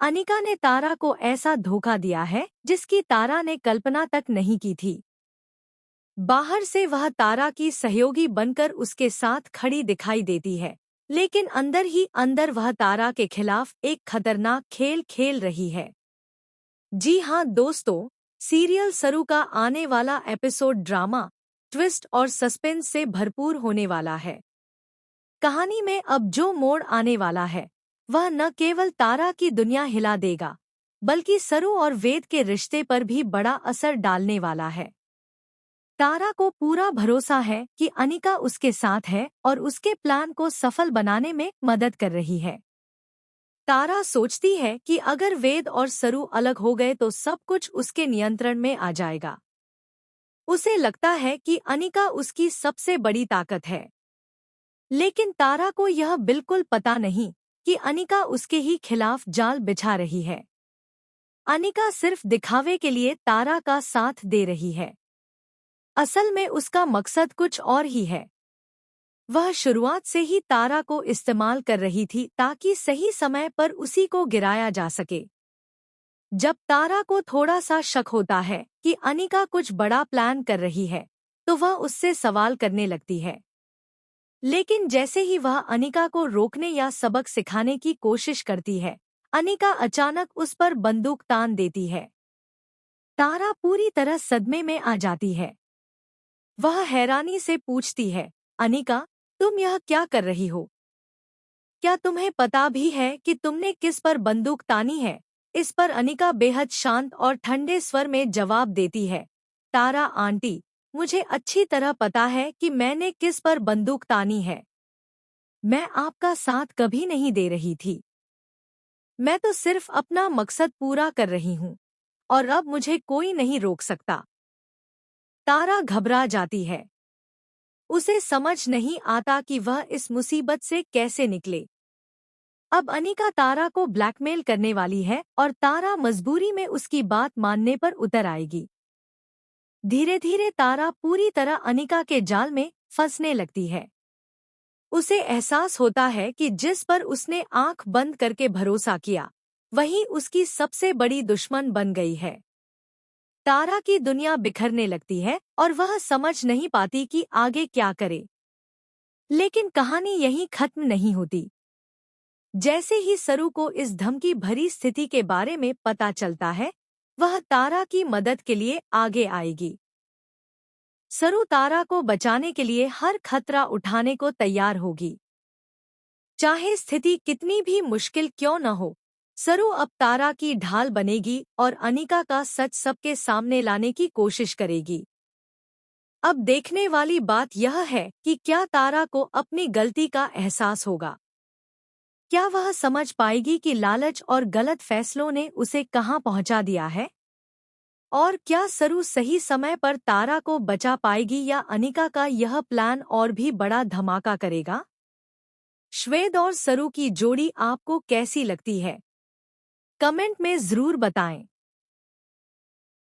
अनिका ने तारा को ऐसा धोखा दिया है जिसकी तारा ने कल्पना तक नहीं की थी। बाहर से वह तारा की सहयोगी बनकर उसके साथ खड़ी दिखाई देती है, लेकिन अंदर ही अंदर वह तारा के खिलाफ एक खतरनाक खेल खेल रही है। जी हाँ दोस्तों, सीरियल सरू का आने वाला एपिसोड ड्रामा, ट्विस्ट और सस्पेंस से भरपूर होने वाला है। कहानी में अब जो मोड़ आने वाला है वह न केवल तारा की दुनिया हिला देगा, बल्कि सरू और वेद के रिश्ते पर भी बड़ा असर डालने वाला है। तारा को पूरा भरोसा है कि अनिका उसके साथ है और उसके प्लान को सफल बनाने में मदद कर रही है। तारा सोचती है कि अगर वेद और सरू अलग हो गए तो सब कुछ उसके नियंत्रण में आ जाएगा। उसे लगता है कि अनिका उसकी सबसे बड़ी ताकत है, लेकिन तारा को यह बिल्कुल पता नहीं कि अनिका उसके ही खिलाफ जाल बिछा रही है। अनिका सिर्फ दिखावे के लिए तारा का साथ दे रही है। असल में उसका मकसद कुछ और ही है। वह शुरुआत से ही तारा को इस्तेमाल कर रही थी ताकि सही समय पर उसी को गिराया जा सके। जब तारा को थोड़ा सा शक होता है कि अनिका कुछ बड़ा प्लान कर रही है, तो वह उससे सवाल करने लगती है। लेकिन जैसे ही वह अनिका को रोकने या सबक सिखाने की कोशिश करती है, अनिका अचानक उस पर बंदूक तान देती है। तारा पूरी तरह सदमे में आ जाती है। वह हैरानी से पूछती है, अनिका, तुम यह क्या कर रही हो? क्या तुम्हें पता भी है कि तुमने किस पर बंदूक तानी है? इस पर अनिका बेहद शांत और ठंडे स्वर में जवाब देती है, तारा आंटी, मुझे अच्छी तरह पता है कि मैंने किस पर बंदूक तानी है। मैं आपका साथ कभी नहीं दे रही थी। मैं तो सिर्फ अपना मकसद पूरा कर रही हूँ और अब मुझे कोई नहीं रोक सकता। तारा घबरा जाती है। उसे समझ नहीं आता कि वह इस मुसीबत से कैसे निकले। अब अनिका तारा को ब्लैकमेल करने वाली है और तारा मजबूरी में उसकी बात मानने पर उतर आएगी। धीरे धीरे तारा पूरी तरह अनिका के जाल में फंसने लगती है। उसे एहसास होता है कि जिस पर उसने आंख बंद करके भरोसा किया, वही उसकी सबसे बड़ी दुश्मन बन गई है। तारा की दुनिया बिखरने लगती है और वह समझ नहीं पाती कि आगे क्या करे। लेकिन कहानी यहीं खत्म नहीं होती। जैसे ही सरू को इस धमकी भरी स्थिति के बारे में पता चलता है, वह तारा की मदद के लिए आगे आएगी। सरू तारा को बचाने के लिए हर खतरा उठाने को तैयार होगी। चाहे स्थिति कितनी भी मुश्किल क्यों न हो, सरू अब तारा की ढाल बनेगी और अनिका का सच सबके सामने लाने की कोशिश करेगी। अब देखने वाली बात यह है कि क्या तारा को अपनी गलती का एहसास होगा? क्या वह समझ पाएगी कि लालच और गलत फैसलों ने उसे कहां पहुंचा दिया है? और क्या सरू सही समय पर तारा को बचा पाएगी या अनिका का यह प्लान और भी बड़ा धमाका करेगा? श्वेद और सरू की जोड़ी आपको कैसी लगती है? कमेंट में जरूर बताएं।